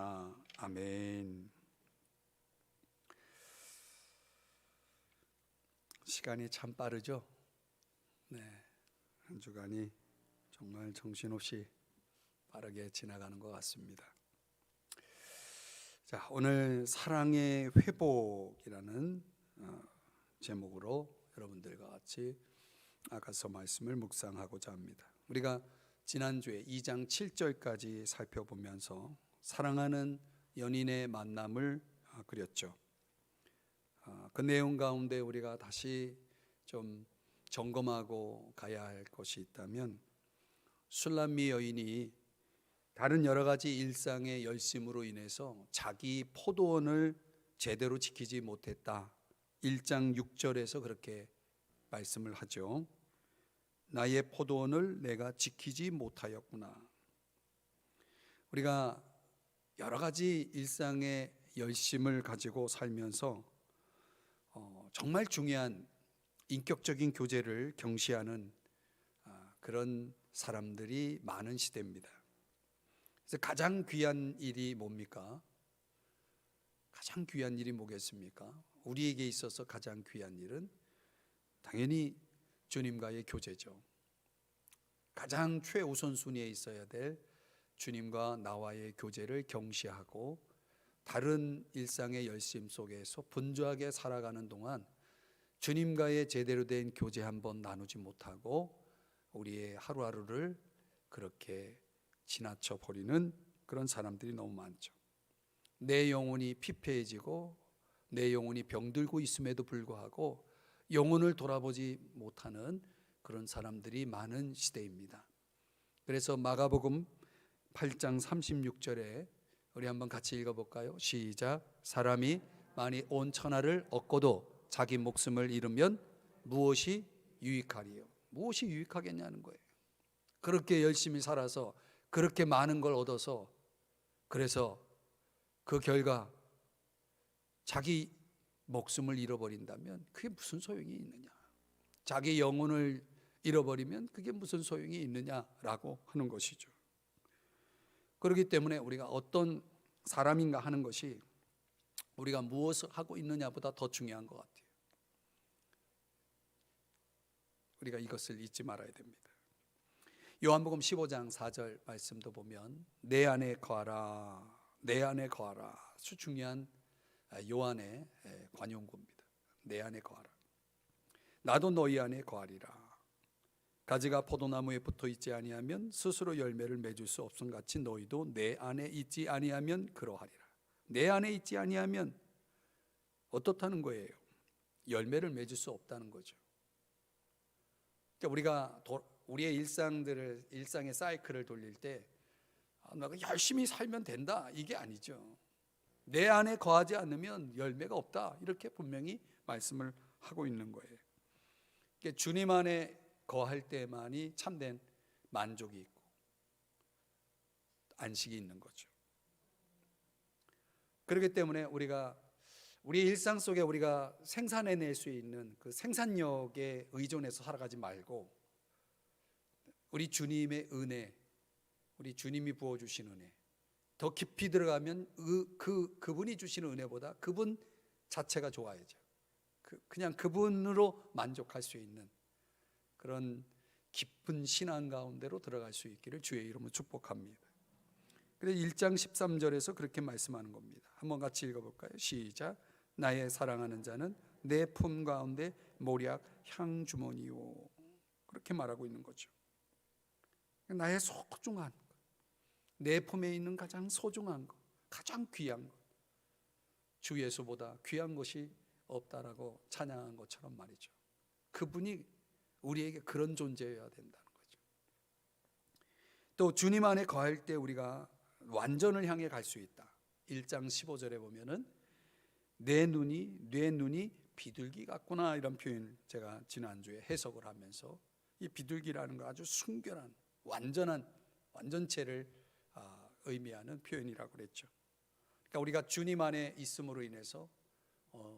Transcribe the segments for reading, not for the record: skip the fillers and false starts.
하시겠나이다. 아멘. 시간이 참 빠르죠? 네, 한 주간이 정말 정신없이 빠르게 지나가는 것 같습니다. 자, 오늘 사랑의 회복이라는 제목으로 여러분들과 같이 아가서 말씀을 묵상하고자 합니다. 우리가 지난주에 2장 7절까지 살펴보면서 사랑하는 연인의 만남을 그렸죠. 그 내용 가운데 우리가 다시 좀 점검하고 가야 할 것이 있다면, 술람미 여인이 다른 여러 가지 일상의 열심으로 인해서 자기 포도원을 제대로 지키지 못했다. 1장 6절에서 그렇게 말씀을 하죠. 나의 포도원을 내가 지키지 못하였구나. 우리가 여러 가지 일상의 열심을 가지고 살면서 정말 중요한 인격적인 교제를 경시하는 그런 사람들이 많은 시대입니다. 그래서 가장 귀한 일이 뭡니까? 가장 귀한 일이 뭐겠습니까? 우리에게 있어서 가장 귀한 일은 당연히 주님과의 교제죠. 가장 최우선순위에 있어야 될 주님과 나와의 교제를 경시하고 다른 일상의 열심 속에서 분주하게 살아가는 동안 주님과의 제대로 된 교제 한번 나누지 못하고 우리의 하루하루를 그렇게 지나쳐 버리는 그런 사람들이 너무 많죠. 내 영혼이 피폐해지고 내 영혼이 병들고 있음에도 불구하고 영혼을 돌아보지 못하는 그런 사람들이 많은 시대입니다. 그래서 마가복음 8장 36절에 우리 한번 같이 읽어볼까요? 시작. 사람이 만일 온 천하를 얻고도 자기 목숨을 잃으면 무엇이 유익하리요? 무엇이 유익하겠냐는 거예요. 그렇게 열심히 살아서 그렇게 많은 걸 얻어서 그래서 그 결과 자기 목숨을 잃어버린다면 그게 무슨 소용이 있느냐? 자기 영혼을 잃어버리면 그게 무슨 소용이 있느냐라고 하는 것이죠. 그렇기 때문에 우리가 어떤 사람인가 하는 것이 우리가 무엇을 하고 있느냐보다 더 중요한 것 같아요. 우리가 이것을 잊지 말아야 됩니다. 요한복음 15장 4절 말씀도 보면 내 안에 거하라, 내 안에 거하라. 아주 중요한 요한의 관용구입니다. 내 안에 거하라. 나도 너희 안에 거하리라. 가지가 포도나무에 붙어 있지 아니하면 스스로 열매를 맺을 수 없음 같이 너희도 내 안에 있지 아니하면 그러하리라. 내 안에 있지 아니하면 어떻다는 거예요? 열매를 맺을 수 없다는 거죠. 그러니까 우리가 우리의 일상의 사이클을 돌릴 때 내가 열심히 살면 된다 이게 아니죠. 내 안에 거하지 않으면 열매가 없다 이렇게 분명히 말씀을 하고 있는 거예요. 그러니까 주님 안에 거할 때만이 참된 만족이 있고 안식이 있는 거죠. 그렇기 때문에 우리 일상 속에 우리가 생산해낼 수 있는 그 생산력에 의존해서 살아가지 말고 우리 주님의 은혜, 우리 주님이 부어주신 은혜 더 깊이 들어가면 그분이 주시는 은혜보다 그분 자체가 좋아야죠. 그냥 그분으로 만족할 수 있는 그런 깊은 신앙 가운데로 들어갈 수 있기를 주의 이름으로 축복합니다. 그래서 1장 13절에서 그렇게 말씀하는 겁니다. 한번 같이 읽어볼까요? 시작. 나의 사랑하는 자는 내 품 가운데 모략 향주머니요. 그렇게 말하고 있는 거죠. 나의 소중한 것, 내 품에 있는 가장 소중한 것, 가장 귀한 것, 주 예수보다 귀한 것이 없다라고 찬양한 것처럼 말이죠. 그분이 우리에게 그런 존재여야 된다는 거죠. 또 주님 안에 거할 때 우리가 완전을 향해 갈 수 있다. 1장 15절에 보면은 내 눈이 비둘기 같구나 이런 표현을 제가 지난주에 해석을 하면서 이 비둘기라는 거 아주 순결한 완전체를 의미하는 표현이라고 그랬죠. 그러니까 우리가 주님 안에 있음으로 인해서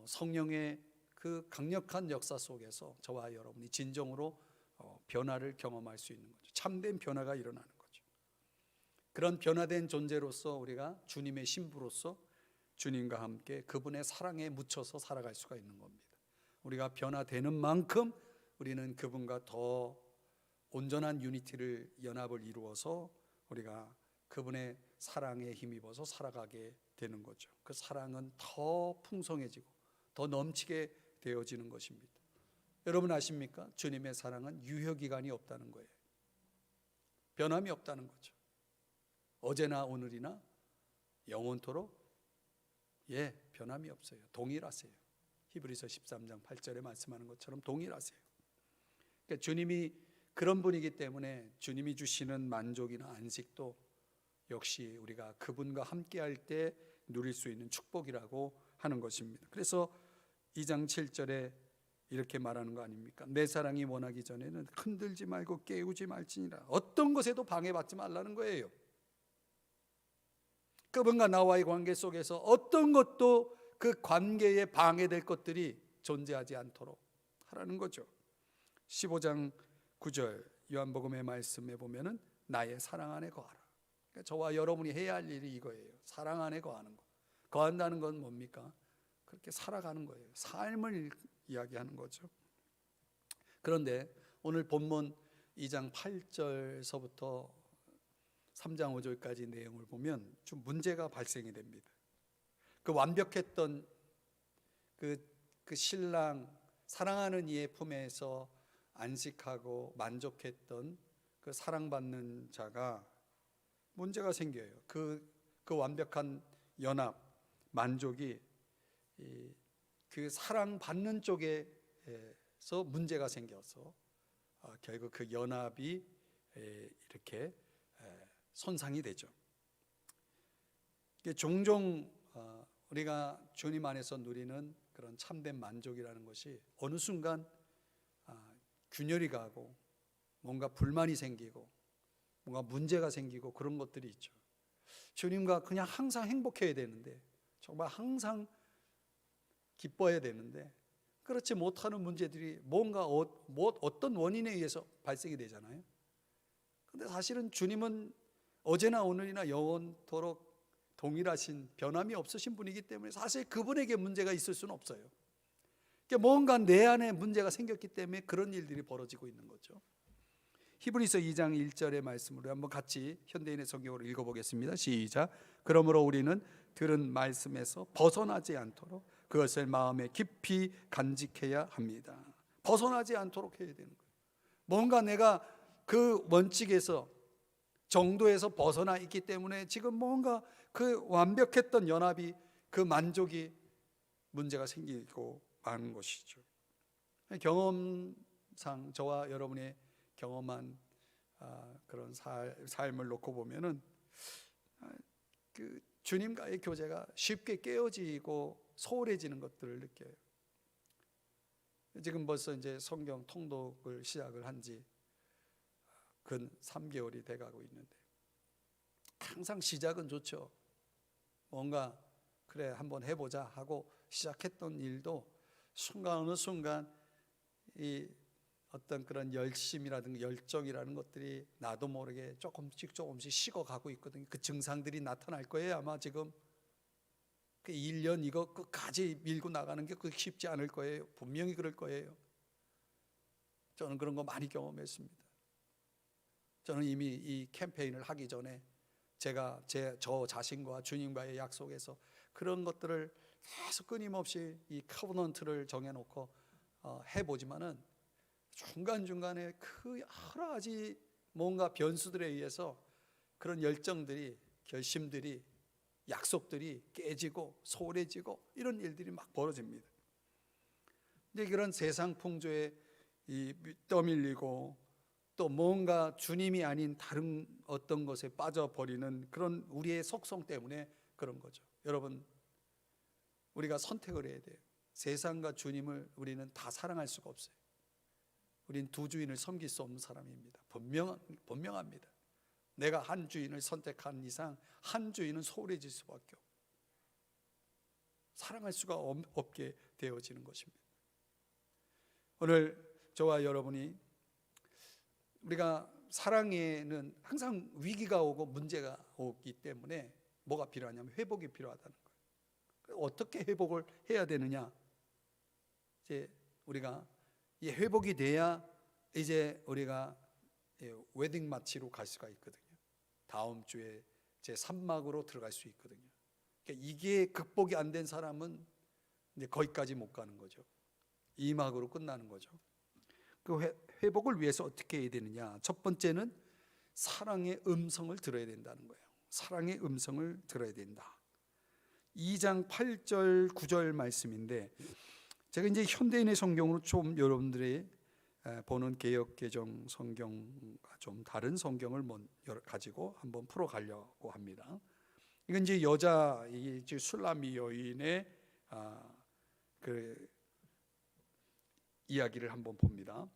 성령의 그 강력한 역사 속에서 저와 여러분이 진정으로 변화를 경험할 수 있는 거죠. 참된 변화가 일어나는 거죠. 그런 변화된 존재로서 우리가 주님의 신부로서 주님과 함께 그분의 사랑에 묻혀서 살아갈 수가 있는 겁니다. 우리가 변화되는 만큼 우리는 그분과 더 온전한 유니티를, 연합을 이루어서 우리가 그분의 사랑에 힘입어서 살아가게 되는 거죠. 그 사랑은 더 풍성해지고 더 넘치게 되어지는 것입니다. 여러분 아십니까? 주님의 사랑은 유효기간이 없다는 거예요. 변함이 없다는 거죠. 어제나 오늘이나 영원토록 변함이 없어요. 동일하세요. 히브리서 13장 8절에 말씀하는 것처럼 동일하세요. 그러니까 주님이 그런 분이기 때문에 주님이 주시는 만족이나 안식도 역시 우리가 그분과 함께할 때 누릴 수 있는 축복이라고 하는 것입니다. 그래서 2장 7절에 이렇게 말하는 거 아닙니까? 내 사랑이 원하기 전에는 흔들지 말고 깨우지 말지니라. 어떤 것에도 방해받지 말라는 거예요. 그분과 나와의 관계 속에서 어떤 것도 그 관계에 방해될 것들이 존재하지 않도록 하라는 거죠. 15장 9절 요한복음의 말씀에 보면은 나의 사랑 안에 거하라. 그러니까 저와 여러분이 해야 할 일이 이거예요. 사랑 안에 거하는 거. 거한다는 건 뭡니까? 그렇게 살아가는 거예요. 삶을 이야기하는 거죠. 그런데 오늘 본문 2장 8절서부터 3장 5절까지 내용을 보면 좀 문제가 발생이 됩니다. 그 완벽했던 그 신랑, 사랑하는 이의 품에서 안식하고 만족했던 그 사랑받는 자가 문제가 생겨요. 그 완벽한 연합, 만족이 그 사랑받는 쪽에서 문제가 생겨서 결국 그 연합이 이렇게 손상이 되죠. 종종 우리가 주님 안에서 누리는 그런 참된 만족이라는 것이 어느 순간 균열이 가고 뭔가 불만이 생기고 뭔가 문제가 생기고 그런 것들이 있죠. 주님과 그냥 항상 행복해야 되는데, 정말 항상 기뻐해야 되는데 그렇지 못하는 문제들이 뭔가 어떤 원인에 의해서 발생이 되잖아요. 근데 사실은 주님은 어제나 오늘이나 영원토록 동일하신, 변함이 없으신 분이기 때문에 사실 그분에게 문제가 있을 수는 없어요. 그러니까 뭔가 내 안에 문제가 생겼기 때문에 그런 일들이 벌어지고 있는 거죠. 히브리서 2장 1절의 말씀으로 한번 같이 현대인의 성경으로 읽어보겠습니다. 시작. 그러므로 우리는 들은 말씀에서 벗어나지 않도록 그것을 마음에 깊이 간직해야 합니다. 벗어나지 않도록 해야 되는 거예요. 뭔가 내가 그 원칙에서, 정도에서 벗어나 있기 때문에 지금 뭔가 그 완벽했던 연합이, 그 만족이 문제가 생기고 마는 것이죠. 경험상 저와 여러분의 경험한 그런 삶을 놓고 보면은 그 주님과의 교제가 쉽게 깨어지고 소홀해지는 것들을 느껴요. 지금 벌써 이제 성경 통독을 시작을 한지 근 3개월이 돼가고 있는데 항상 시작은 좋죠. 뭔가 그래 한번 해보자 하고 시작했던 일도 순간 어느 순간 이 어떤 그런 열심이라든가 열정이라는 것들이 나도 모르게 조금씩 식어가고 있거든요. 그 증상들이 나타날 거예요. 아마 지금 그 1년 이거 끝까지 밀고 나가는 게 그렇게 쉽지 않을 거예요. 분명히 그럴 거예요. 저는 그런 거 많이 경험했습니다. 저는 이미 이 캠페인을 하기 전에 제가 저 자신과 주님과의 약속에서 그런 것들을 계속 끊임없이 이 커버넌트를 정해놓고 해보지만은 중간중간에 그 여러 가지 뭔가 변수들에 의해서 그런 열정들이, 결심들이, 약속들이 깨지고 소홀해지고 이런 일들이 막 벌어집니다. 근데 그런 세상 풍조에 떠밀리고 또 뭔가 주님이 아닌 다른 어떤 것에 빠져버리는 그런 우리의 속성 때문에 그런 거죠. 여러분, 우리가 선택을 해야 돼요. 세상과 주님을 우리는 다 사랑할 수가 없어요. 우린 두 주인을 섬길 수 없는 사람입니다. 분명합니다. 내가 한 주인을 선택한 이상 한 주인은 소홀해질 수밖에 없고 사랑할 수가 없게 되어지는 것입니다. 오늘 저와 여러분이 우리가 사랑에는 항상 위기가 오고 문제가 오기 때문에 뭐가 필요하냐면 회복이 필요하다는 거예요. 어떻게 회복을 해야 되느냐? 이제 우리가 이 회복이 돼야 이제 우리가 웨딩 마치로 갈 수가 있거든요. 다음 주에 제 3막으로 들어갈 수 있거든요. 그러니까 이게 극복이 안 된 사람은 이제 거기까지 못 가는 거죠. 2막으로 끝나는 거죠. 그 회복을 위해서 어떻게 해야 되느냐? 첫 번째는 사랑의 음성을 들어야 된다는 거예요. 사랑의 음성을 들어야 된다. 2장 8절 9절 말씀인데, 제가 이제 현대인의 성경으로 좀 여러분들이 보는 개역 개정 성경과 좀 다른 성경을 가지고 한번 풀어가려고 합니다. 이건 이제 여자 이제 술람미 여인의 그 이야기를 한번 봅니다.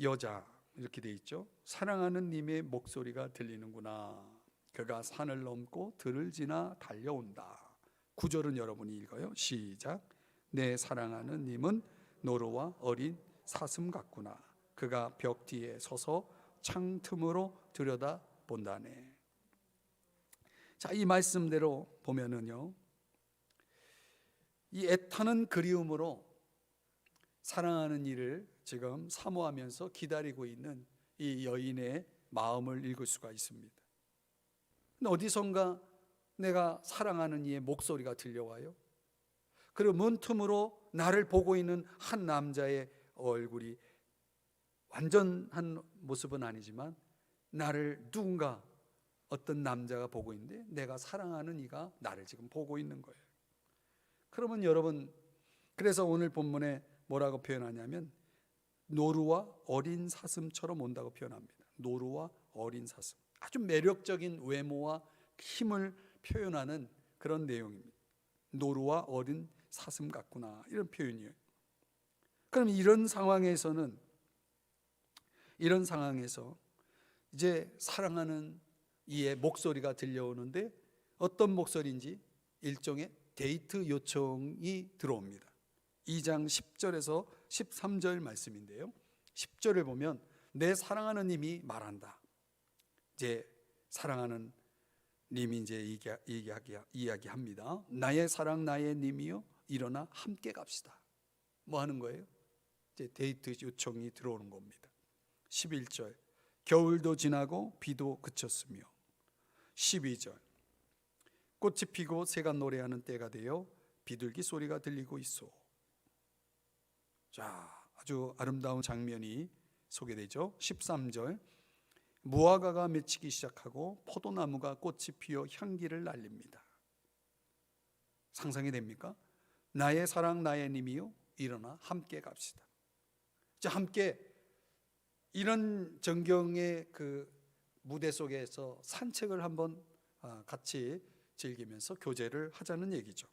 여자 이렇게 돼 있죠. 사랑하는 님의 목소리가 들리는구나. 그가 산을 넘고 들을 지나 달려온다. 9절은 여러분이 읽어요. 시작. 내 사랑하는 님은 노루와 어린 사슴 같구나. 그가 벽 뒤에 서서 창 틈으로 들여다 본다네. 자, 이 말씀대로 보면은요, 이 애타는 그리움으로 사랑하는 이를 지금 사모하면서 기다리고 있는 이 여인의 마음을 읽을 수가 있습니다. 근데 어디선가 내가 사랑하는 이의 목소리가 들려와요. 그리고 문틈으로 나를 보고 있는 한 남자의 얼굴이 완전한 모습은 아니지만 나를 누군가 어떤 남자가 보고 있는데 내가 사랑하는 이가 나를 지금 보고 있는 거예요. 그러면 여러분, 그래서 오늘 본문에 뭐라고 표현하냐면 노루와 어린 사슴처럼 온다고 표현합니다. 노루와 어린 사슴. 아주 매력적인 외모와 힘을 표현하는 그런 내용입니다. 노루와 어린 사슴 같구나, 이런 표현이에요. 그럼 이런 상황에서 이제 사랑하는 이의 목소리가 들려오는데 어떤 목소리인지 일종의 데이트 요청이 들어옵니다. 2장 10절에서 13절 말씀인데요. 10절을 보면 내 사랑하는 님이 말한다. 이제 사랑하는 님이 이제 이야기합니다. 나의 사랑 나의 님이요, 일어나 함께 갑시다. 뭐 하는 거예요? 이제 데이트 요청이 들어오는 겁니다. 11절 겨울도 지나고 비도 그쳤으며 12절 꽃이 피고 새가 노래하는 때가 되어 비둘기 소리가 들리고 있어. 자, 아주 아름다운 장면이 소개되죠. 13절 무화과가 맺히기 시작하고 포도나무가 꽃이 피어 향기를 날립니다. 상상이 됩니까? 나의 사랑 나의 님이요, 일어나 함께 갑시다. 자, 함께 이런 정경의 그 무대 속에서 산책을 한번 같이 즐기면서 교제를 하자는 얘기죠.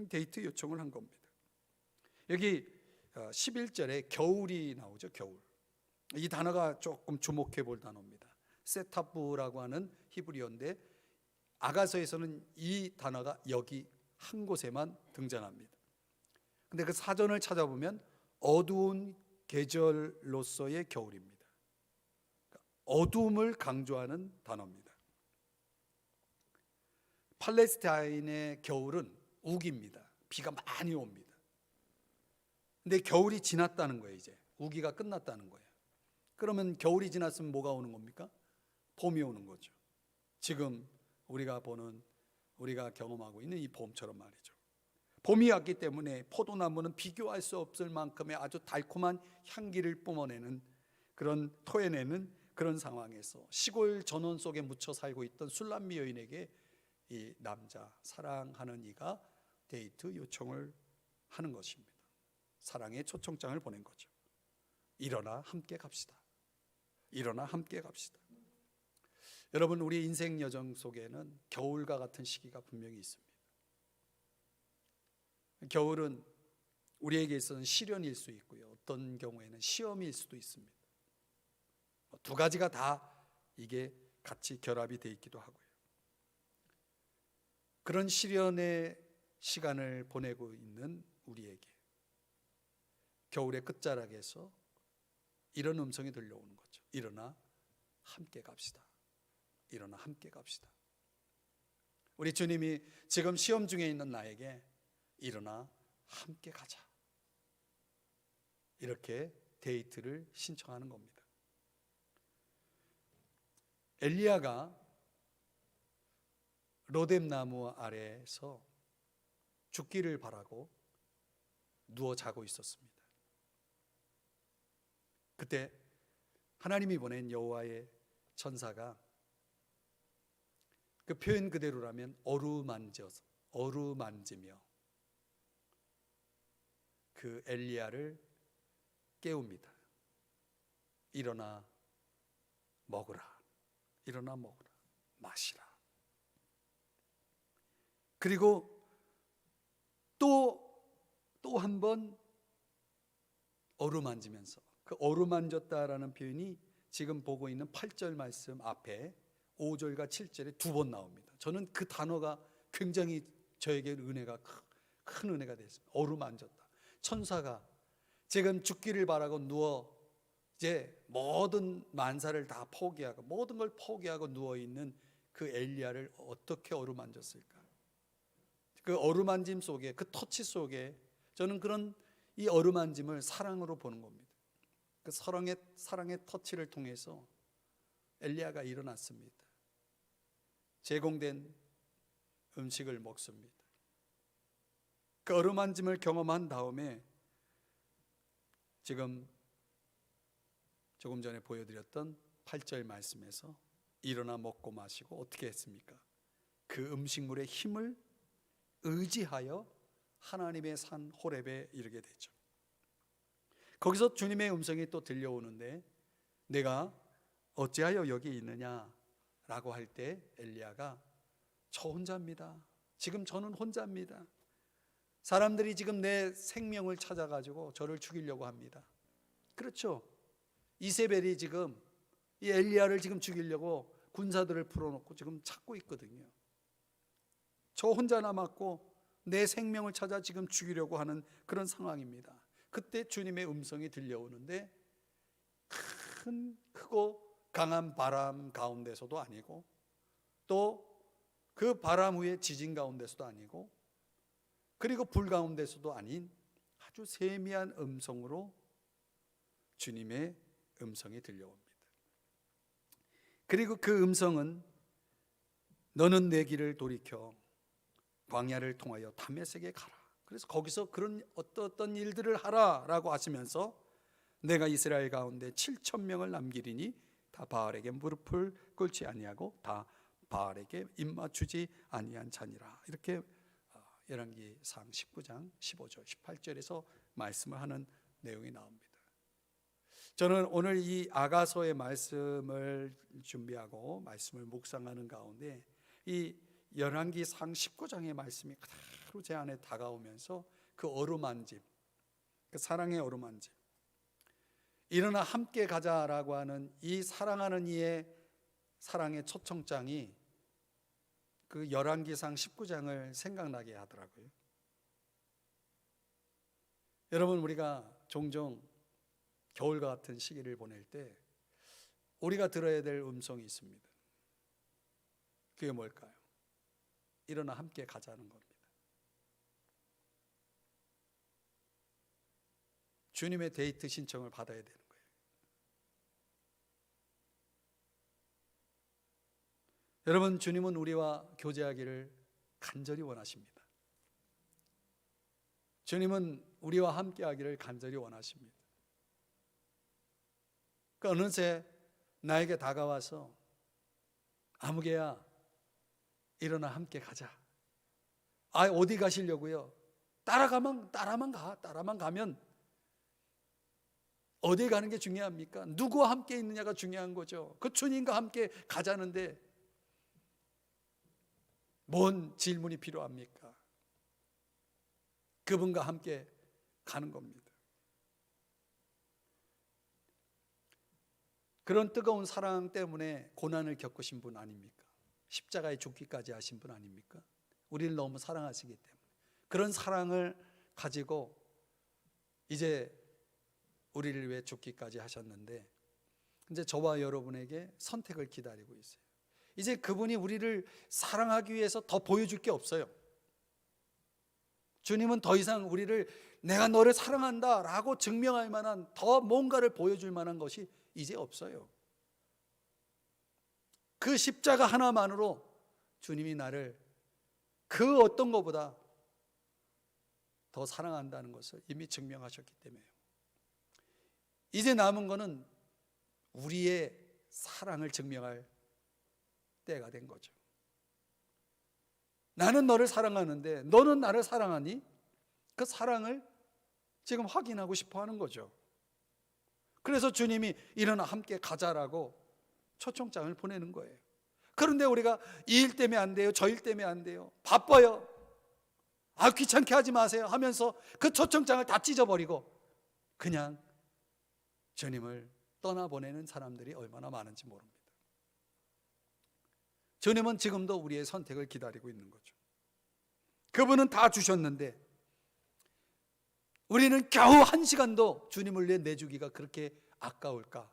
데이트 요청을 한 겁니다. 여기 11절에 겨울이 나오죠. 겨울. 이 단어가 조금 주목해 볼 단어입니다. 세타브라고 하는 히브리어인데 아가서에서는 이 단어가 여기 한 곳에만 등장합니다. 근데 그 사전을 찾아보면 어두운 계절로서의 겨울입니다. 어두움을 강조하는 단어입니다. 팔레스타인의 겨울은 우기입니다. 비가 많이 옵니다. 근데 겨울이 지났다는 거예요. 이제 우기가 끝났다는 거예요. 그러면 겨울이 지났으면 뭐가 오는 겁니까? 봄이 오는 거죠. 지금 우리가 경험하고 있는 이 봄처럼 말이죠. 봄이 왔기 때문에 포도나무는 비교할 수 없을 만큼의 아주 달콤한 향기를 토해내는 그런 상황에서 시골 전원 속에 묻혀 살고 있던 술람미 여인에게 이 남자, 사랑하는 이가 데이트 요청을 하는 것입니다. 사랑의 초청장을 보낸 거죠. 일어나 함께 갑시다. 일어나 함께 갑시다. 여러분, 우리 인생 여정 속에는 겨울과 같은 시기가 분명히 있습니다. 겨울은 우리에게 있어서는 시련일 수 있고요, 어떤 경우에는 시험일 수도 있습니다. 두 가지가 다 이게 같이 결합이 되어 있기도 하고요. 그런 시련의 시간을 보내고 있는 우리에게 겨울의 끝자락에서 이런 음성이 들려오는 거죠. 일어나 함께 갑시다. 일어나 함께 갑시다. 우리 주님이 지금 시험 중에 있는 나에게 일어나 함께 가자, 이렇게 데이트를 신청하는 겁니다. 엘리야가 로뎀나무 아래에서 죽기를 바라고 누워 자고 있었습니다. 그때 하나님이 보낸 여호와의 천사가, 그 표현 그대로라면 어루만지며 그 엘리야를 깨웁니다. 일어나 먹으라, 일어나 먹으라, 마시라. 그리고 또 한 번 어루만지면서, 그 어루만졌다라는 표현이 지금 보고 있는 8절 말씀 앞에 5절과 7절에 2번 나옵니다. 저는 그 단어가 굉장히 저에게 은혜가 큰 은혜가 됐습니다. 어루만졌다. 천사가 지금 죽기를 바라고 누워 이제 모든 만사를 다 포기하고 모든 걸 포기하고 누워 있는 그 엘리야를 어떻게 어루만졌을까? 그 어루만짐 속에, 그 터치 속에 저는 그런 이 어루만짐을 사랑으로 보는 겁니다. 그 사랑의 터치를 통해서 엘리야가 일어났습니다. 제공된 음식을 먹습니다. 그 어루만짐을 경험한 다음에 지금 조금 전에 보여드렸던 8절 말씀에서 일어나 먹고 마시고 어떻게 했습니까? 그 음식물의 힘을 의지하여 하나님의 산 호렙에 이르게 되죠. 거기서 주님의 음성이 또 들려오는데, 내가 어찌하여 여기 있느냐라고 할 때 엘리야가 저 혼자입니다. 지금 저는 혼자입니다. 사람들이 지금 내 생명을 찾아가지고 저를 죽이려고 합니다. 그렇죠. 이세벨이 지금 이 엘리야를 지금 죽이려고 군사들을 풀어놓고 지금 찾고 있거든요. 저 혼자 남았고 내 생명을 찾아 지금 죽이려고 하는 그런 상황입니다. 그때 주님의 음성이 들려오는데, 크고 강한 바람 가운데서도 아니고, 또 그 바람 후에 지진 가운데서도 아니고, 그리고 불 가운데서도 아닌 아주 세미한 음성으로 주님의 음성이 들려옵니다. 그리고 그 음성은 너는 내 길을 돌이켜 광야를 통하여 다메섹에 가라. 그래서 거기서 그런 어떤 일들을 하라라고 하시면서 내가 이스라엘 가운데 7,000명을 남기리니 다 바알에게 무릎을 꿇지 아니하고 다 바알에게 입맞추지 아니한 자니라. 이렇게 열왕기상 19장 15절 18절에서 말씀을 하는 내용이 나옵니다. 저는 오늘 이 아가서의 말씀을 준비하고 말씀을 묵상하는 가운데 이 열왕기상 19장의 말씀이 그대로 제 안에 다가오면서 그 어루만짐, 그 사랑의 어루만짐, 일어나 함께 가자라고 하는 이 사랑하는 이의 사랑의 초청장이 그 열왕기상 19장을 생각나게 하더라고요. 여러분, 우리가 종종 겨울과 같은 시기를 보낼 때 우리가 들어야 될 음성이 있습니다. 그게 뭘까요? 일어나 함께 가자는 겁니다. 주님의 데이트 신청을 받아야 되는 거예요. 여러분, 주님은 우리와 교제하기를 간절히 원하십니다. 주님은 우리와 함께 하기를 간절히 원하십니다. 그 어느새 나에게 다가와서 아무개야 일어나 함께 가자. 어디 가시려고요? 따라만 가면 어디 가는 게 중요합니까? 누구와 함께 있느냐가 중요한 거죠. 그 주님과 함께 가자는데 뭔 질문이 필요합니까? 그분과 함께 가는 겁니다. 그런 뜨거운 사랑 때문에 고난을 겪으신 분 아닙니까? 십자가에 죽기까지 하신 분 아닙니까? 우리를 너무 사랑하시기 때문에 그런 사랑을 가지고 이제 우리를 위해 죽기까지 하셨는데, 이제 저와 여러분에게 선택을 기다리고 있어요. 이제 그분이 우리를 사랑하기 위해서 더 보여줄 게 없어요. 주님은 더 이상 우리를 내가 너를 사랑한다 라고 증명할 만한 더 뭔가를 보여줄 만한 것이 이제 없어요. 그 십자가 하나만으로 주님이 나를 그 어떤 것보다 더 사랑한다는 것을 이미 증명하셨기 때문에요. 이제 남은 것은 우리의 사랑을 증명할 때가 된 거죠. 나는 너를 사랑하는데 너는 나를 사랑하니? 그 사랑을 지금 확인하고 싶어 하는 거죠. 그래서 주님이 일어나 함께 가자라고 초청장을 보내는 거예요. 그런데 우리가 이 일 때문에 안 돼요, 저 일 때문에 안 돼요, 바빠요, 귀찮게 하지 마세요 하면서 그 초청장을 다 찢어버리고 그냥 주님을 떠나보내는 사람들이 얼마나 많은지 모릅니다. 주님은 지금도 우리의 선택을 기다리고 있는 거죠. 그분은 다 주셨는데 우리는 겨우 1시간도 주님을 위해 내주기가 그렇게 아까울까?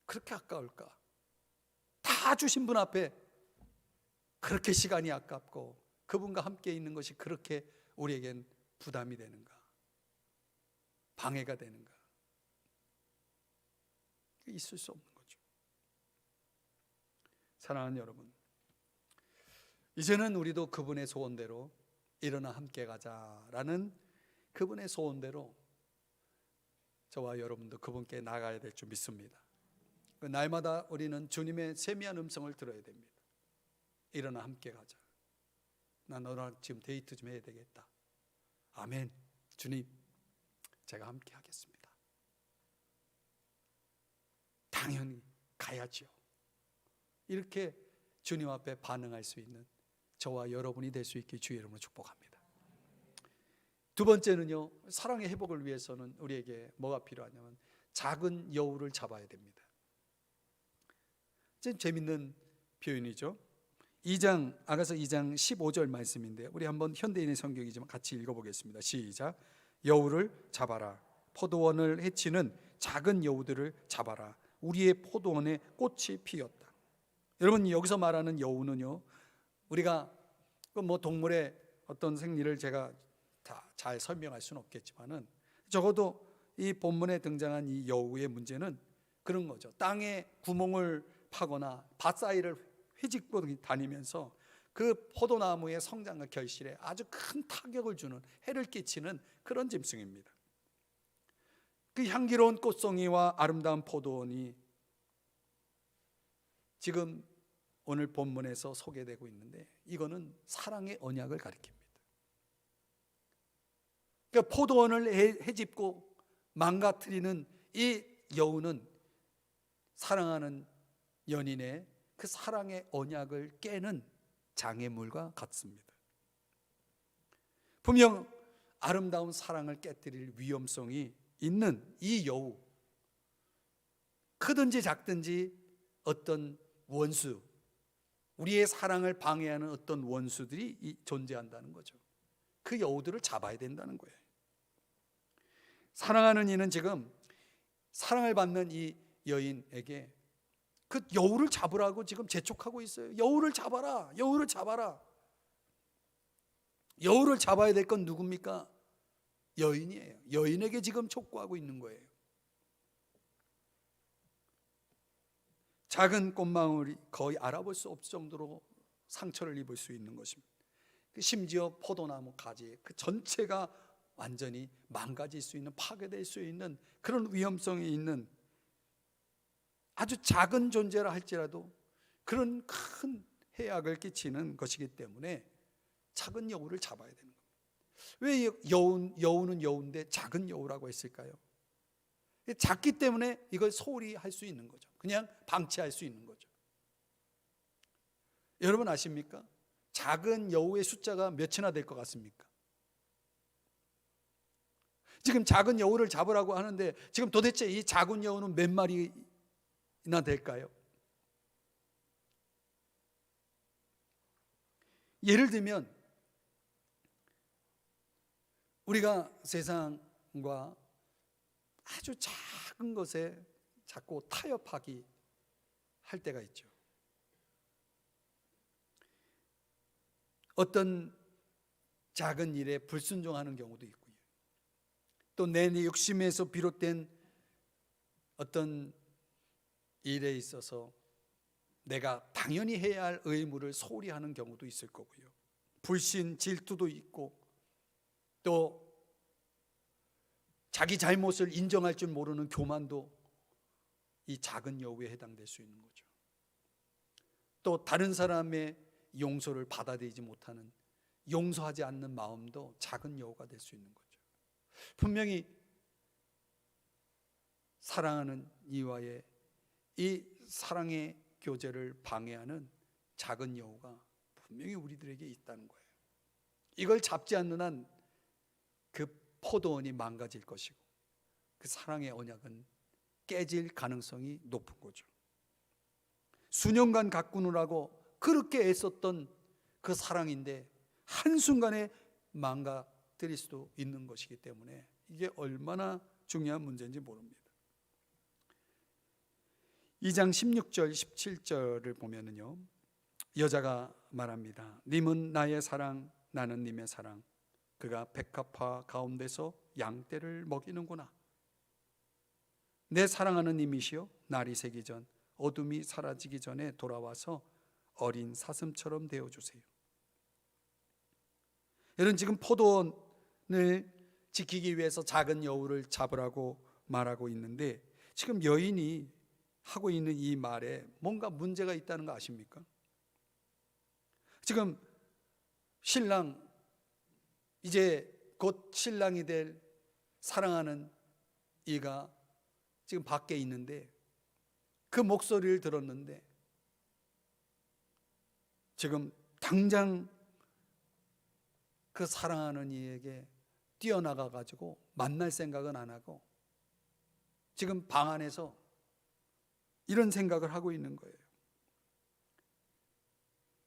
그렇게 아까울까? 다 주신 분 앞에 그렇게 시간이 아깝고 그분과 함께 있는 것이 그렇게 우리에겐 부담이 되는가? 방해가 되는가? 있을 수 없는 거죠. 사랑하는 여러분, 이제는 우리도 그분의 소원대로 일어나 함께 가자라는 그분의 소원대로 저와 여러분도 그분께 나가야 될 줄 믿습니다. 날마다 우리는 주님의 세미한 음성을 들어야 됩니다. 일어나 함께 가자. 나 너랑 지금 데이트 좀 해야 되겠다. 아멘. 주님, 제가 함께 하겠습니다. 당연히 가야죠. 이렇게 주님 앞에 반응할 수 있는 저와 여러분이 될 수 있게 주의 이름으로 축복합니다. 두 번째는요, 사랑의 회복을 위해서는 우리에게 뭐가 필요하냐면 작은 여우를 잡아야 됩니다. 재밌는 표현이죠. 아가서 2장 15절 말씀인데요, 우리 한번 현대인의 성경이지만 같이 읽어보겠습니다. 시작. 여우를 잡아라. 포도원을 해치는 작은 여우들을 잡아라. 우리의 포도원에 꽃이 피었다. 여러분, 여기서 말하는 여우는요, 우리가 뭐 동물의 어떤 생리를 제가 다 잘 설명할 수는 없겠지만은 적어도 이 본문에 등장한 이 여우의 문제는 그런 거죠. 땅에 구멍을 파거나 밭 사이를 회집고 다니면서 그 포도나무의 성장과 결실에 아주 큰 타격을 주는, 해를 끼치는 그런 짐승입니다. 그 향기로운 꽃송이와 아름다운 포도원이 지금 오늘 본문에서 소개되고 있는데 이거는 사랑의 언약을 가리킵니다. 그러니까 포도원을 해집고 망가뜨리는 이 여우는 사랑하는 연인의 그 사랑의 언약을 깨는 장애물과 같습니다. 분명 아름다운 사랑을 깨뜨릴 위험성이 있는 이 여우, 크든지 작든지 어떤 원수, 우리의 사랑을 방해하는 어떤 원수들이 존재한다는 거죠. 그 여우들을 잡아야 된다는 거예요. 사랑하는 이는 지금 사랑을 받는 이 여인에게 그 여우를 잡으라고 지금 재촉하고 있어요. 여우를 잡아라, 여우를 잡아라. 여우를 잡아야 될 건 누굽니까? 여인이에요. 여인에게 지금 촉구하고 있는 거예요. 작은 꽃망울이 거의 알아볼 수 없을 정도로 상처를 입을 수 있는 것입니다. 심지어 포도나무 가지 그 전체가 완전히 망가질 수 있는, 파괴될 수 있는 그런 위험성이 있는 아주 작은 존재라 할지라도 그런 큰 해악을 끼치는 것이기 때문에 작은 여우를 잡아야 되는 겁니다. 왜 여우는 여우인데 작은 여우라고 했을까요? 작기 때문에 이걸 소홀히 할 수 있는 거죠. 그냥 방치할 수 있는 거죠. 여러분 아십니까? 작은 여우의 숫자가 몇이나 될 것 같습니까? 지금 작은 여우를 잡으라고 하는데 지금 도대체 이 작은 여우는 몇 마리나 될까요? 예를 들면 우리가 세상과 아주 작은 것에 자꾸 타협하기 할 때가 있죠. 어떤 작은 일에 불순종하는 경우도 있고요. 또 내 욕심에서 비롯된 어떤 일에 있어서 내가 당연히 해야 할 의무를 소홀히 하는 경우도 있을 거고요. 불신, 질투도 있고 또 자기 잘못을 인정할 줄 모르는 교만도 이 작은 여우에 해당될 수 있는 거죠. 또 다른 사람의 용서를 받아들이지 못하는, 용서하지 않는 마음도 작은 여우가 될 수 있는 거죠. 분명히 사랑하는 이와의 이 사랑의 교제를 방해하는 작은 여우가 분명히 우리들에게 있다는 거예요. 이걸 잡지 않는 한 그 포도원이 망가질 것이고 그 사랑의 언약은 깨질 가능성이 높은 거죠. 수년간 가꾸느라고 그렇게 애썼던 그 사랑인데 한순간에 망가뜨릴 수도 있는 것이기 때문에 이게 얼마나 중요한 문제인지 모릅니다. 2장 16절 17절을 보면은요, 여자가 말합니다. 님은 나의 사랑, 나는 님의 사랑. 그가 백합화 가운데서 양떼를 먹이는구나. 내 사랑하는 님이시여, 날이 새기 전 어둠이 사라지기 전에 돌아와서 어린 사슴처럼 되어주세요. 여러분, 지금 포도원을 지키기 위해서 작은 여우를 잡으라고 말하고 있는데 지금 여인이 하고 있는 이 말에 뭔가 문제가 있다는 거 아십니까? 지금 신랑, 이제 곧 신랑이 될 사랑하는 이가 지금 밖에 있는데 그 목소리를 들었는데 지금 당장 그 사랑하는 이에게 뛰어나가 가지고 만날 생각은 안 하고 지금 방 안에서 이런 생각을 하고 있는 거예요.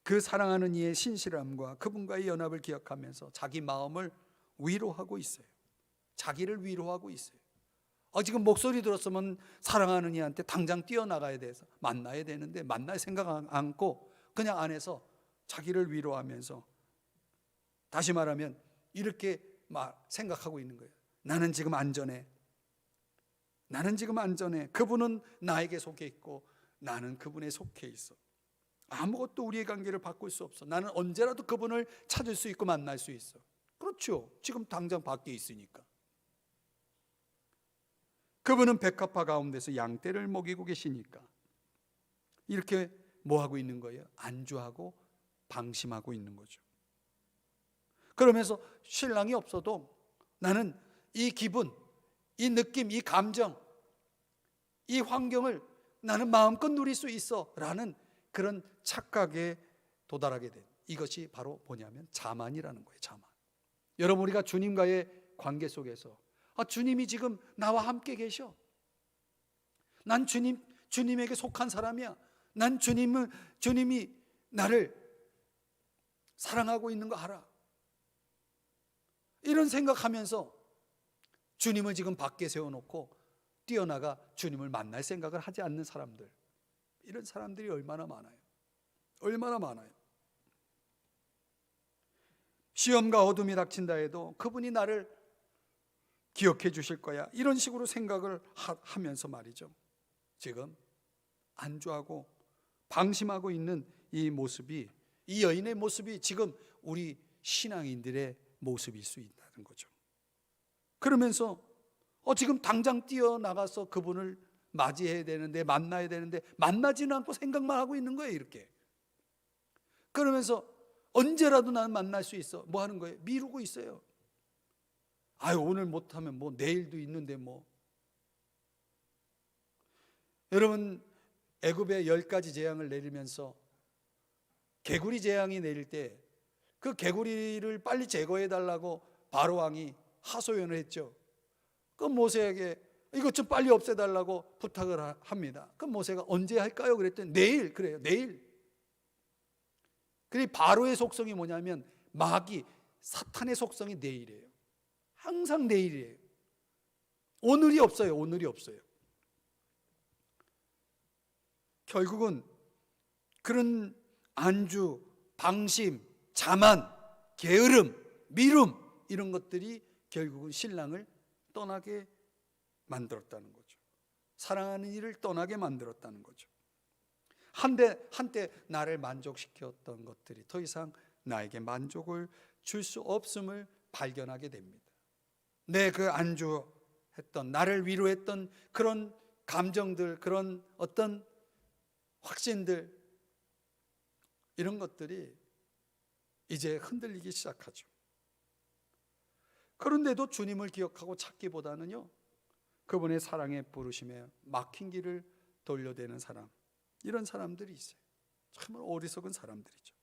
그 사랑하는 이의 신실함과 그분과의 연합을 기억하면서 자기 마음을 위로하고 있어요. 자기를 위로하고 있어요. 지금 목소리 들었으면 사랑하는 이한테 당장 뛰어나가야 돼서 만나야 되는데 만날 생각 않고 그냥 안에서 자기를 위로하면서, 다시 말하면 이렇게 생각하고 있는 거예요. 나는 지금 안전해. 나는 지금 안전해. 그분은 나에게 속해 있고 나는 그분에 속해 있어. 아무것도 우리의 관계를 바꿀 수 없어. 나는 언제라도 그분을 찾을 수 있고 만날 수 있어. 그렇죠. 지금 당장 밖에 있으니까. 그분은 백합화 가운데서 양떼를 먹이고 계시니까 이렇게 뭐 하고 있는 거예요? 안주하고 방심하고 있는 거죠. 그러면서 신랑이 없어도 나는 이 기분, 이 느낌, 이 감정, 이 환경을 나는 마음껏 누릴 수 있어 라는 그런 착각에 도달하게 된, 이것이 바로 뭐냐면 자만이라는 거예요. 자만. 여러분, 우리가 주님과의 관계 속에서 주님이 지금 나와 함께 계셔. 난 주님에게 속한 사람이야. 난 주님이 나를 사랑하고 있는 거 알아. 이런 생각하면서 주님을 지금 밖에 세워놓고 뛰어나가 주님을 만날 생각을 하지 않는 사람들, 이런 사람들이 얼마나 많아요. 얼마나 많아요. 시험과 어둠이 닥친다 해도 그분이 나를 기억해 주실 거야, 이런 식으로 생각을 하면서 말이죠, 지금 안주하고 방심하고 있는 이 모습이, 이 여인의 모습이 지금 우리 신앙인들의 모습일 수 있다는 거죠. 그러면서 지금 당장 뛰어나가서 그분을 맞이해야 되는데, 만나야 되는데 만나지는 않고 생각만 하고 있는 거예요. 이렇게. 그러면서 언제라도 나는 만날 수 있어. 뭐 하는 거예요? 미루고 있어요. 오늘 못하면 뭐 내일도 있는데 뭐. 여러분, 애굽에 10가지 재앙을 내리면서 개구리 재앙이 내릴 때 그 개구리를 빨리 제거해 달라고 바로 왕이 하소연을 했죠. 그 모세에게 이것 좀 빨리 없애달라고 부탁을 합니다. 그 모세가 언제 할까요? 그랬더니 내일, 그래요. 내일. 그리고 바로의 속성이 뭐냐면 마귀, 사탄의 속성이 내일이에요. 항상 내일이에요. 오늘이 없어요. 오늘이 없어요. 결국은 그런 안주, 방심, 자만, 게으름, 미움 이런 것들이 결국은 신랑을 떠나게 만들었다는 거죠. 사랑하는 일을 떠나게 만들었다는 거죠. 한때 나를 만족시켰던 것들이 더 이상 나에게 만족을 줄 수 없음을 발견하게 됩니다. 내 그 안주했던, 나를 위로했던 그런 감정들, 그런 어떤 확신들, 이런 것들이 이제 흔들리기 시작하죠. 그런데도 주님을 기억하고 찾기보다는요, 그분의 사랑에 부르심에 막힌 길을 돌려대는 사람, 이런 사람들이 있어요. 정말 어리석은 사람들이죠.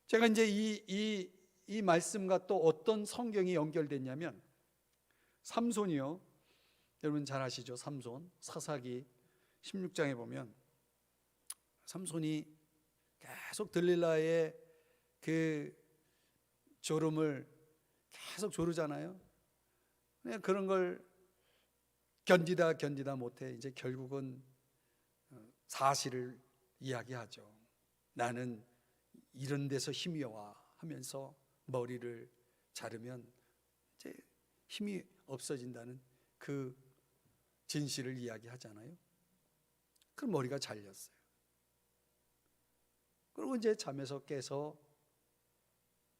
제가 이제 이 말씀과 또 어떤 성경이 연결됐냐면, 삼손이요, 여러분 잘 아시죠? 삼손, 사사기 16장에 보면 삼손이 계속 들릴라의 그 졸음을 계속 조르잖아요. 그런 걸 견디다 못해 이제 결국은 사실을 이야기하죠. 나는 이런 데서 힘이 와 하면서 머리를 자르면 이제 힘이 없어진다는 그 진실을 이야기하잖아요. 그 머리가 잘렸어요. 그리고 이제 잠에서 깨서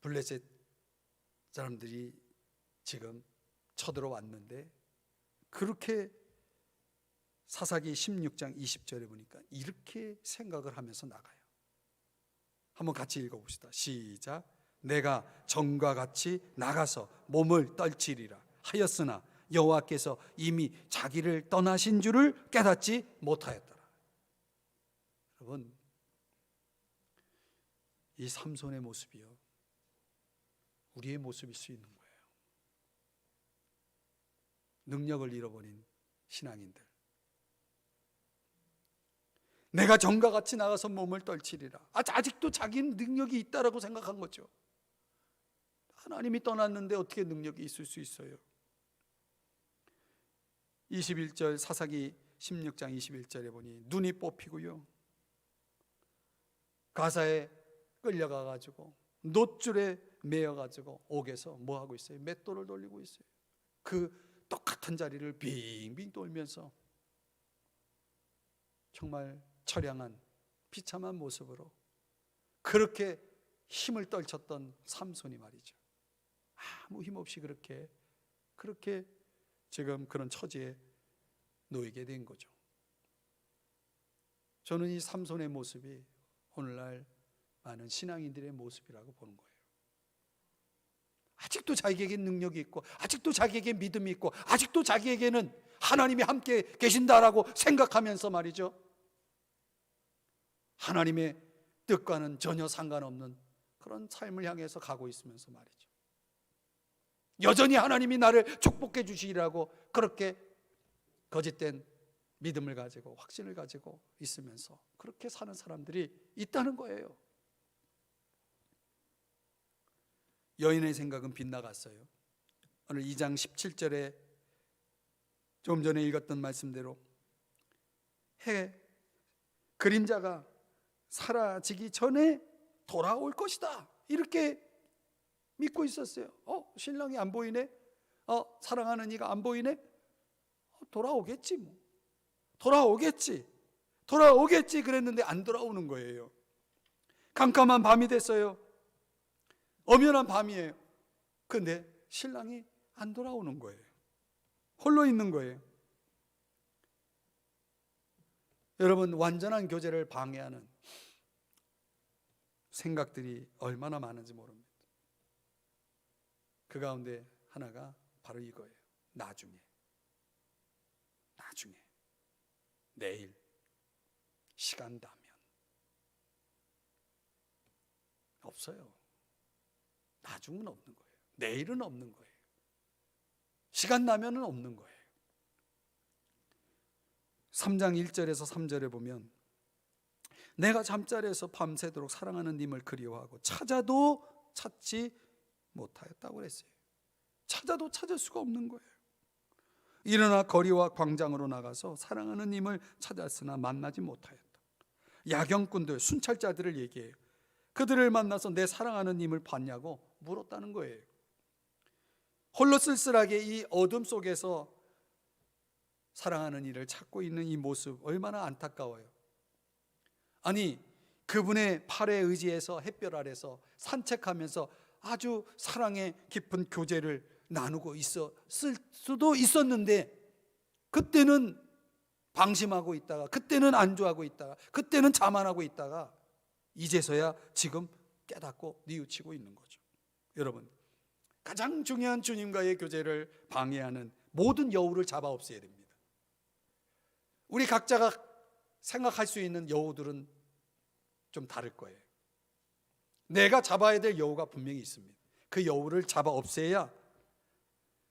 블레셋 사람들이 지금 쳐들어왔는데, 그렇게 사사기 16장 20절에 보니까 이렇게 생각을 하면서 나가요. 한번 같이 읽어봅시다. 시작. 내가 전과 같이 나가서 몸을 떨치리라 하였으나 여호와께서 이미 자기를 떠나신 줄을 깨닫지 못하였더라. 여러분, 이 삼손의 모습이요, 우리의 모습일 수 있는 거예요. 능력을 잃어버린 신앙인들. 내가 전과 같이 나가서 몸을 떨치리라. 아직도 자기는 능력이 있다라고 생각한 거죠. 하나님이 떠났는데 어떻게 능력이 있을 수 있어요? 21절, 사사기 16장 21절에 보니 눈이 뽑히고요, 가사에 끌려가가지고 놋줄에 매여가지고 옥에서 뭐하고 있어요? 맷돌을 돌리고 있어요. 그 똑같은 자리를 빙빙 돌면서 정말 처량한 비참한 모습으로 그렇게 힘을 떨쳤던 삼손이 말이죠, 아무 힘없이 그렇게 지금 그런 처지에 놓이게 된 거죠. 저는 이 삼손의 모습이 오늘날 많은 신앙인들의 모습이라고 보는 거예요. 아직도 자기에게 능력이 있고, 아직도 자기에게 믿음이 있고, 아직도 자기에게는 하나님이 함께 계신다라고 생각하면서 말이죠, 하나님의 뜻과는 전혀 상관없는 그런 삶을 향해서 가고 있으면서 말이죠, 여전히 하나님이 나를 축복해 주시리라고 그렇게 거짓된 믿음을 가지고 확신을 가지고 있으면서 그렇게 사는 사람들이 있다는 거예요. 여인의 생각은 빗나갔어요. 오늘 2장 17절에 좀 전에 읽었던 말씀대로 해 그림자가 사라지기 전에 돌아올 것이다, 이렇게 믿고 있었어요. 신랑이 안 보이네, 사랑하는 이가 안 보이네, 돌아오겠지 뭐, 돌아오겠지 그랬는데 안 돌아오는 거예요. 깜깜한 밤이 됐어요. 엄연한 밤이에요. 근데 신랑이 안 돌아오는 거예요. 홀로 있는 거예요. 여러분, 완전한 교제를 방해하는 생각들이 얼마나 많은지 모릅니다. 그 가운데 하나가 바로 이거예요. 나중에, 내일, 시간 나면. 없어요. 나중은 없는 거예요. 내일은 없는 거예요. 시간 나면은 없는 거예요. 3장 1절에서 3절에 보면 내가 잠자리에서 밤새도록 사랑하는 님을 그리워하고 찾아도 찾지 못하였다고 그랬어요. 찾아도 찾을 수가 없는 거예요. 일어나 거리와 광장으로 나가서 사랑하는 님을 찾았으나 만나지 못하였다. 야경꾼들, 순찰자들을 얘기해요. 그들을 만나서 내 사랑하는 님을 봤냐고 물었다는 거예요. 홀로 쓸쓸하게 이 어둠 속에서 사랑하는 이를 찾고 있는 이 모습 얼마나 안타까워요. 아니, 그분의 팔에 의지해서 햇볕 아래서 산책하면서 아주 사랑의 깊은 교제를 나누고 있었을 수도 있었는데, 그때는 방심하고 있다가, 그때는 안주하고 있다가, 그때는 자만하고 있다가, 이제서야 지금 깨닫고 뉘우치고 있는 거죠. 여러분, 가장 중요한 주님과의 교제를 방해하는 모든 여우를 잡아 없애야 됩니다. 우리 각자가 생각할 수 있는 여우들은 좀 다를 거예요. 내가 잡아야 될 여우가 분명히 있습니다. 그 여우를 잡아 없애야,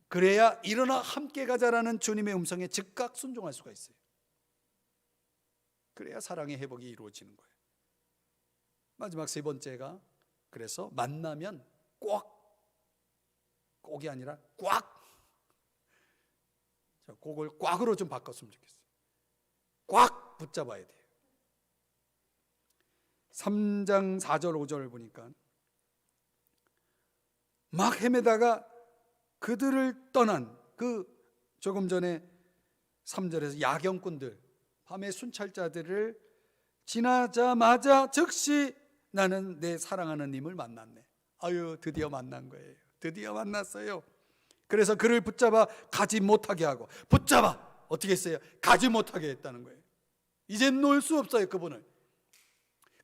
그래야 일어나 함께 가자라는 주님의 음성에 즉각 순종할 수가 있어요. 그래야 사랑의 회복이 이루어지는 거예요. 마지막 세 번째가, 그래서 만나면 꼭이 아니라 꽉, 꼭을 꽉으로 좀 바꿨으면 좋겠어요. 꽉 붙잡아야 돼요. 3장 4절 5절을 보니까 막 헤매다가 그들을 떠난 그 조금 전에 3절에서 야경꾼들, 밤의 순찰자들을 지나자마자 즉시 나는 내 사랑하는 님을 만났네. 아유, 드디어 만난 거예요. 드디어 만났어요. 그래서 그를 붙잡아 가지 못하게 하고, 붙잡아 어떻게 했어요? 가지 못하게 했다는 거예요. 이젠 놓을 수 없어요.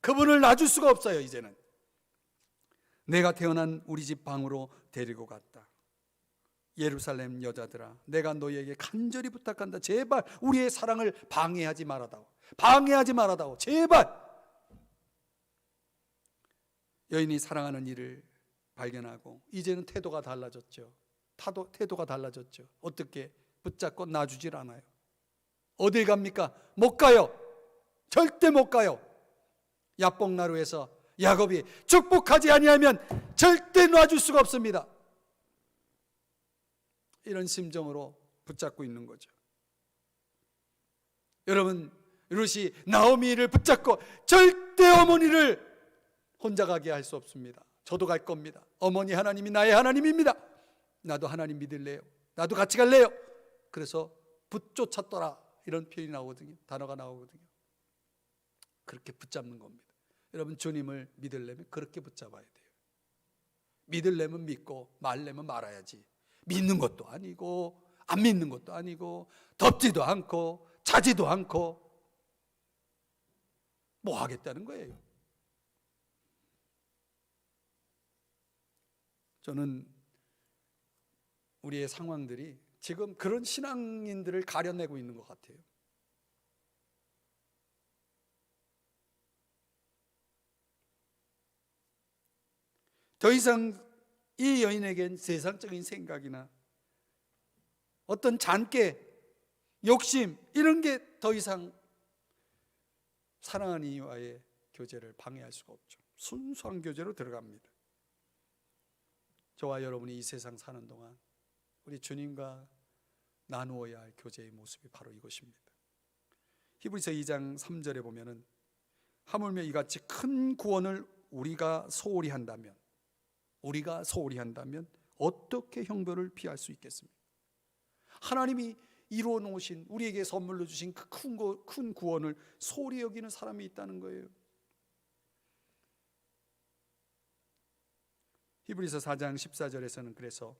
그분을 놔줄 수가 없어요. 이제는 내가 태어난 우리 집 방으로 데리고 갔다. 예루살렘 여자들아, 내가 너희에게 간절히 부탁한다. 제발 우리의 사랑을 방해하지 말아다오. 방해하지 말아다오. 제발. 여인이 사랑하는 이를 발견하고 이제는 태도가 달라졌죠. 태도가 달라졌죠. 어떻게? 붙잡고 놔주질 않아요. 어딜 갑니까? 못 가요. 절대 못 가요. 야복나루에서 야곱이 축복하지 아니하면 절대 놔줄 수가 없습니다. 이런 심정으로 붙잡고 있는 거죠. 여러분, 룻이 나오미를 붙잡고 절대 어머니를 혼자 가게 할 수 없습니다. 저도 갈 겁니다. 어머니 하나님이 나의 하나님입니다. 나도 하나님 믿을래요. 나도 같이 갈래요. 그래서 붙쫓았더라, 이런 표현이 나오거든요. 단어가 나오거든요. 그렇게 붙잡는 겁니다. 여러분, 주님을 믿으려면 그렇게 붙잡아야 돼요. 믿으려면 믿고 말려면 말아야지. 믿는 것도 아니고 안 믿는 것도 아니고 덥지도 않고 자지도 않고 뭐 하겠다는 거예요. 저는 우리의 상황들이 지금 그런 신앙인들을 가려내고 있는 것 같아요. 더 이상 이 여인에겐 세상적인 생각이나 어떤 잔꾀, 욕심, 이런 게 더 이상 사랑하는 이와의 교제를 방해할 수가 없죠. 순수한 교제로 들어갑니다. 저와 여러분이 이 세상 사는 동안 우리 주님과 나누어야 할 교제의 모습이 바로 이것입니다. 히브리서 2장 3절에 보면은 하물며 이같이 큰 구원을 우리가 소홀히 한다면 어떻게 형벌을 피할 수 있겠습니까? 하나님이 이루어 놓으신, 우리에게 선물로 주신 그 큰 구원을 소홀히 여기는 사람이 있다는 거예요. 히브리서 4장 14절에서는 그래서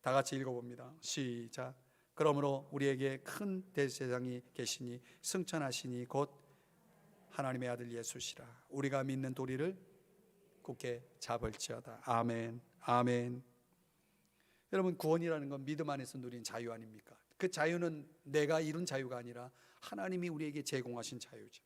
다 같이 읽어봅니다. 시작. 그러므로 우리에게 큰 대제사장이 계시니 승천하시니 곧 하나님의 아들 예수시라. 우리가 믿는 도리를 굳게 잡을지어다. 아멘. 아멘. 여러분, 구원이라는 건 믿음 안에서 누린 자유 아닙니까? 그 자유는 내가 이룬 자유가 아니라 하나님이 우리에게 제공하신 자유죠.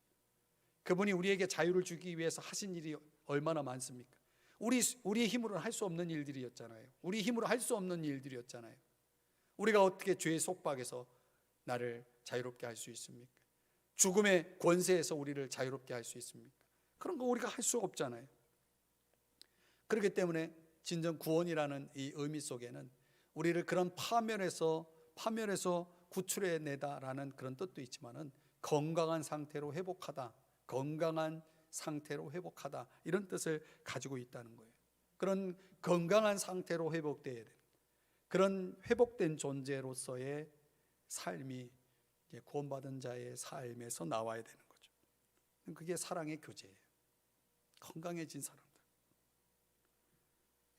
그분이 우리에게 자유를 주기 위해서 하신 일이 얼마나 많습니까? 우리의 힘으로는 할 수 없는 일들이었잖아요. 우리 힘으로 할 수 없는 일들이었잖아요. 우리가 어떻게 죄의 속박에서 나를 자유롭게 할 수 있습니까? 죽음의 권세에서 우리를 자유롭게 할 수 있습니까? 그런 거 우리가 할 수 없잖아요. 그렇기 때문에 진정 구원이라는 이 의미 속에는 우리를 그런 파멸에서 구출해내다라는 그런 뜻도 있지만은 건강한 상태로 회복하다, 건강한 상태로 회복하다, 이런 뜻을 가지고 있다는 거예요. 그런 건강한 상태로 회복돼야 되는, 그런 회복된 존재로서의 삶이 구원받은 자의 삶에서 나와야 되는 거죠. 그게 사랑의 교제예요. 건강해진 사람들.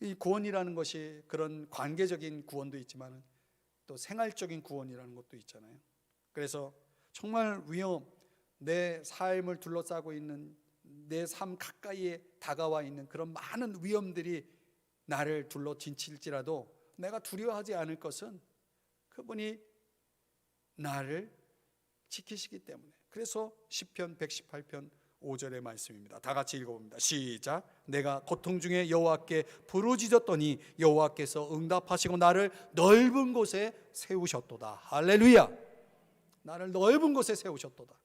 이 구원이라는 것이 그런 관계적인 구원도 있지만 또 생활적인 구원이라는 것도 있잖아요. 그래서 정말 내 삶을 둘러싸고 있는, 내 삶 가까이에 다가와 있는 그런 많은 위험들이 나를 둘러 진칠지라도 내가 두려워하지 않을 것은 그분이 나를 지키시기 때문에. 그래서 시편 118편 5절의 말씀입니다. 다 같이 읽어봅니다. 시작. 내가 고통 중에 여호와께 부르짖었더니 여호와께서 응답하시고 나를 넓은 곳에 세우셨도다. 할렐루야. 나를 넓은 곳에 세우셨도다.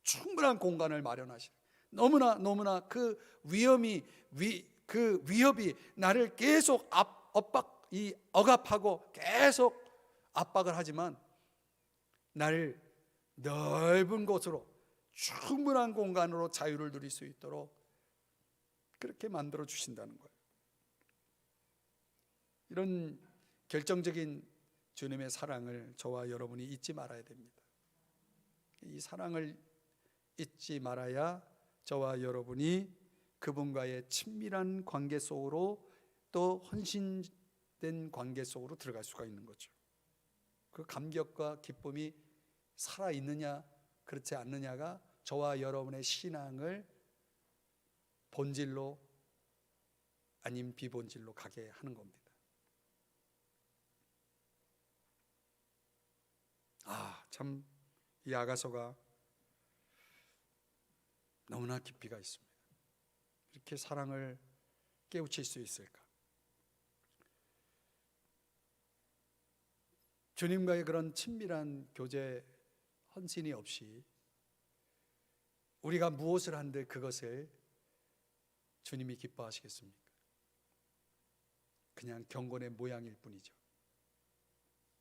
충분한 공간을 마련하시. 너무나 그 위험이 그 위협이 나를 계속 억압하고 계속 압박을 하지만 나를 넓은 곳으로, 충분한 공간으로 자유를 누릴 수 있도록 그렇게 만들어 주신다는 거예요. 이런 결정적인 주님의 사랑을 저와 여러분이 잊지 말아야 됩니다. 이 사랑을 잊지 말아야 저와 여러분이 그분과의 친밀한 관계 속으로, 또 헌신된 관계 속으로 들어갈 수가 있는 거죠. 그 감격과 기쁨이 살아있느냐 그렇지 않느냐가 저와 여러분의 신앙을 본질로 아님 비본질로 가게 하는 겁니다. 참 이 아가서가 너무나 깊이가 있습니다. 이렇게 사랑을 깨우칠 수 있을까? 주님과의 그런 친밀한 교제, 헌신이 없이 우리가 무엇을 한들 그것을 주님이 기뻐하시겠습니까? 그냥 경건의 모양일 뿐이죠.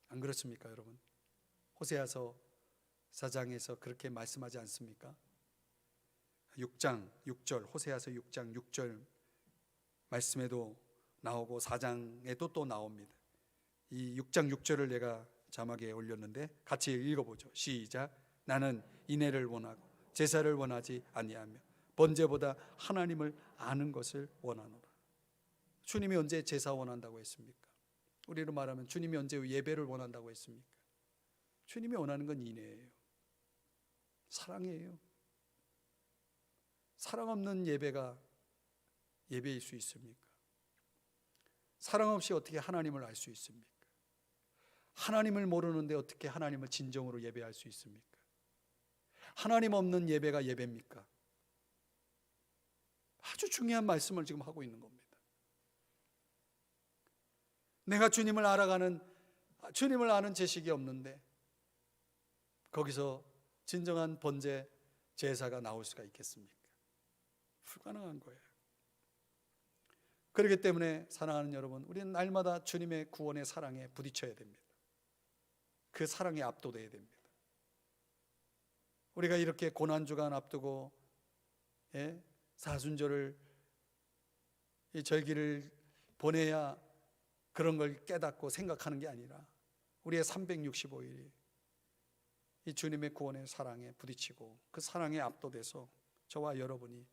안 그렇습니까, 여러분? 호세아서 4장에서 그렇게 말씀하지 않습니까? 6장 6절, 호세아서 6장 6절 말씀에도 나오고 4장에도 또 나옵니다. 이 6장 6절을 내가 자막에 올렸는데 같이 읽어보죠. 시작. 나는 인애를 원하고 제사를 원하지 아니하며 번제보다 하나님을 아는 것을 원하노라. 주님이 언제 제사 원한다고 했습니까? 우리로 말하면 주님이 언제 예배를 원한다고 했습니까? 주님이 원하는 건 인애예요. 사랑이에요. 사랑 없는 예배가 예배일 수 있습니까? 사랑 없이 어떻게 하나님을 알 수 있습니까? 하나님을 모르는데 어떻게 하나님을 진정으로 예배할 수 있습니까? 하나님 없는 예배가 예배입니까? 아주 중요한 말씀을 지금 하고 있는 겁니다. 내가 주님을 아는 지식이 없는데 거기서 진정한 번제 제사가 나올 수가 있겠습니까? 불가능한 거예요. 그렇기 때문에 사랑하는 여러분, 우리는 날마다 주님의 구원의 사랑에 부딪혀야 됩니다. 그 사랑에 압도돼야 됩니다. 우리가 이렇게 고난주간 앞두고 사순절을, 이 절기를 보내야 그런 걸 깨닫고 생각하는 게 아니라 우리의 365일이 이 주님의 구원의 사랑에 부딪히고 그 사랑에 압도돼서 저와 여러분이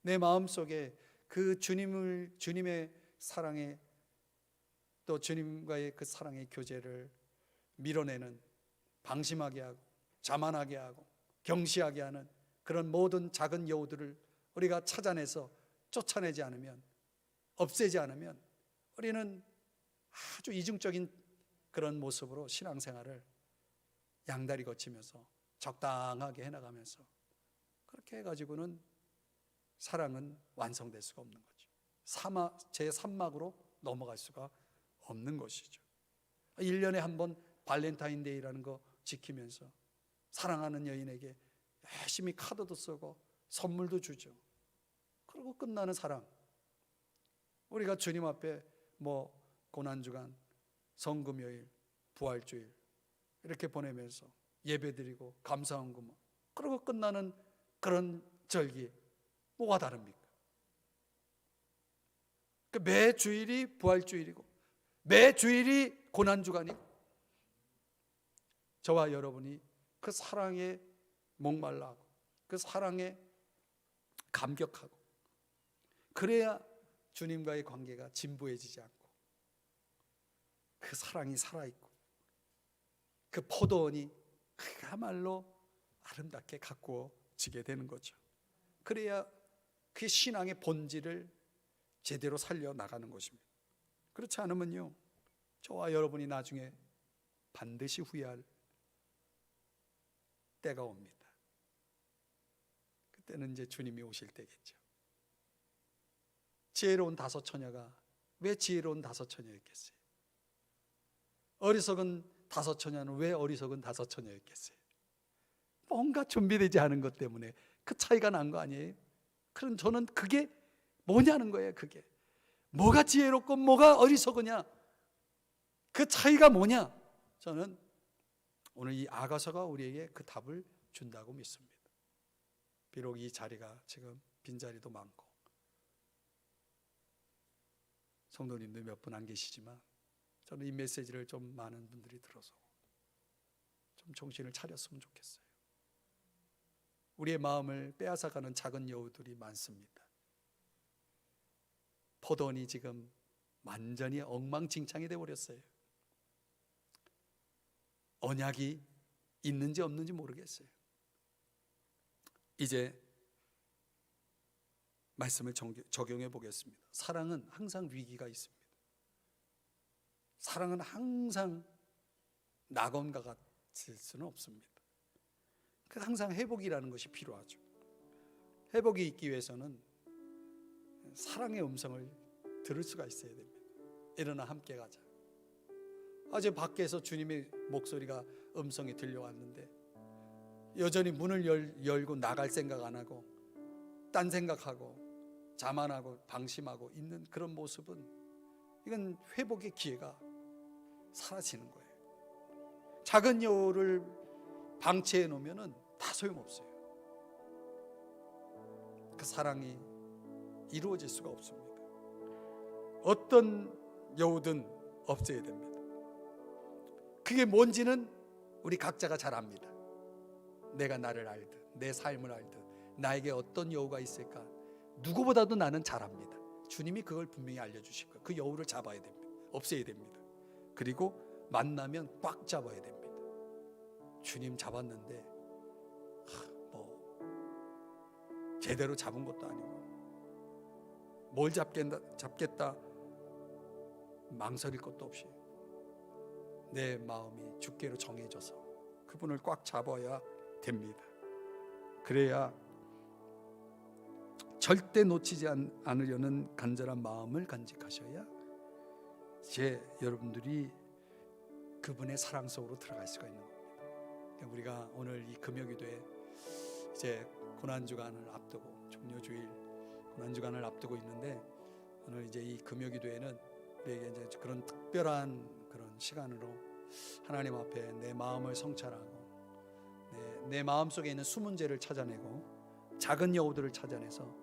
내 마음속에 그 주님의 사랑에, 또 주님과의 그 사랑의 교제를 밀어내는, 방심하게 하고 자만하게 하고 경시하게 하는 그런 모든 작은 여우들을 우리가 찾아내서 쫓아내지 않으면, 없애지 않으면 우리는 아주 이중적인 그런 모습으로 신앙생활을 양다리 거치면서 적당하게 해나가면서 그렇게 해가지고는 사랑은 완성될 수가 없는 거죠. 제3막으로 넘어갈 수가 없는 것이죠. 1년에 한 번 발렌타인데이라는 거 지키면서 사랑하는 여인에게 열심히 카드도 쓰고 선물도 주죠. 그리고 끝나는 사랑. 우리가 주님 앞에 고난주간, 성금요일, 부활주일 이렇게 보내면서 예배드리고 감사헌금, 그러고 끝나는 그런 절기 뭐가 다릅니까? 매 주일이 부활주일이고 매 주일이 고난주간이고, 저와 여러분이 그 사랑에 목말라하고 그 사랑에 감격하고, 그래야 주님과의 관계가 진부해지지 않고 그 사랑이 살아있고 그 포도원이 그야말로 아름답게 가꾸어지게 되는 거죠. 그래야 그 신앙의 본질을 제대로 살려나가는 것입니다. 그렇지 않으면요, 저와 여러분이 나중에 반드시 후회할 때가 옵니다. 그때는 이제 주님이 오실 때겠죠. 지혜로운 다섯 처녀가 왜 지혜로운 다섯 처녀였겠어요? 어리석은 다섯 처녀는 왜 어리석은 다섯 처녀였겠어요? 뭔가 준비되지 않은 것 때문에 그 차이가 난 거 아니에요? 그럼 저는 그게 뭐냐는 거예요. 그게 뭐가 지혜롭고 뭐가 어리석으냐, 그 차이가 뭐냐? 저는 오늘 이 아가서가 우리에게 그 답을 준다고 믿습니다. 비록 이 자리가 지금 빈자리도 많고 성도님도 몇 분 안 계시지만, 저는 이 메시지를 좀 많은 분들이 들어서 좀 정신을 차렸으면 좋겠어요. 우리의 마음을 빼앗아가는 작은 여우들이 많습니다. 포도원이 지금 완전히 엉망진창이 되어버렸어요. 언약이 있는지 없는지 모르겠어요. 이제 말씀을 적용해 보겠습니다. 사랑은 항상 위기가 있습니다. 사랑은 항상 낙원과 같을 수는 없습니다. 항상 회복이라는 것이 필요하죠. 회복이 있기 위해서는 사랑의 음성을 들을 수가 있어야 됩니다. 일어나 함께 가자. 어제 밖에서 주님의 목소리가, 음성이 들려왔는데 여전히 문을 열고 나갈 생각 안 하고 딴 생각하고 자만하고 방심하고 있는 그런 모습은, 이건 회복의 기회가 사라지는 거예요. 작은 여우를 방치해 놓으면 다 소용없어요. 그 사랑이 이루어질 수가 없습니다. 어떤 여우든 없애야 됩니다. 그게 뭔지는 우리 각자가 잘 압니다. 내가 나를 알듯, 내 삶을 알듯, 나에게 어떤 여우가 있을까, 누구보다도 나는 잘 압니다. 주님이 그걸 분명히 알려주실 거예요. 그 여우를 잡아야 됩니다. 없애야 됩니다. 그리고 만나면 꽉 잡아야 됩니다. 주님 잡았는데 제대로 잡은 것도 아니고 뭘 잡겠다 망설일 것도 없이 내 마음이 주께로 정해져서 그분을 꽉 잡아야 됩니다. 그래야 절대 놓치지 않으려는 간절한 마음을 간직하셔야 여러분들이 그분의 사랑 속으로 들어갈 수가 있는 겁니다. 우리가 오늘 이 금요기도에 이제 고난주간을 앞두고, 종료주일 고난주간을 앞두고 있는데, 오늘 이제 이 금요기도에는 우리에게 이제 그런 특별한 그런 시간으로 하나님 앞에 내 마음을 성찰하고 내 마음 속에 있는 숨은 죄를 찾아내고 작은 여우들을 찾아내서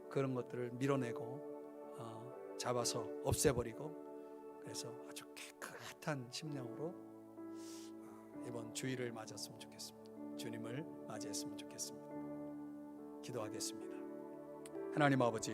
그런 것들을 밀어내고 잡아서 없애버리고, 그래서 아주 깨끗한 심령으로 이번 주일을 맞았으면 좋겠습니다. 주님을 맞이했으면 좋겠습니다. 기도하겠습니다. 하나님 아버지,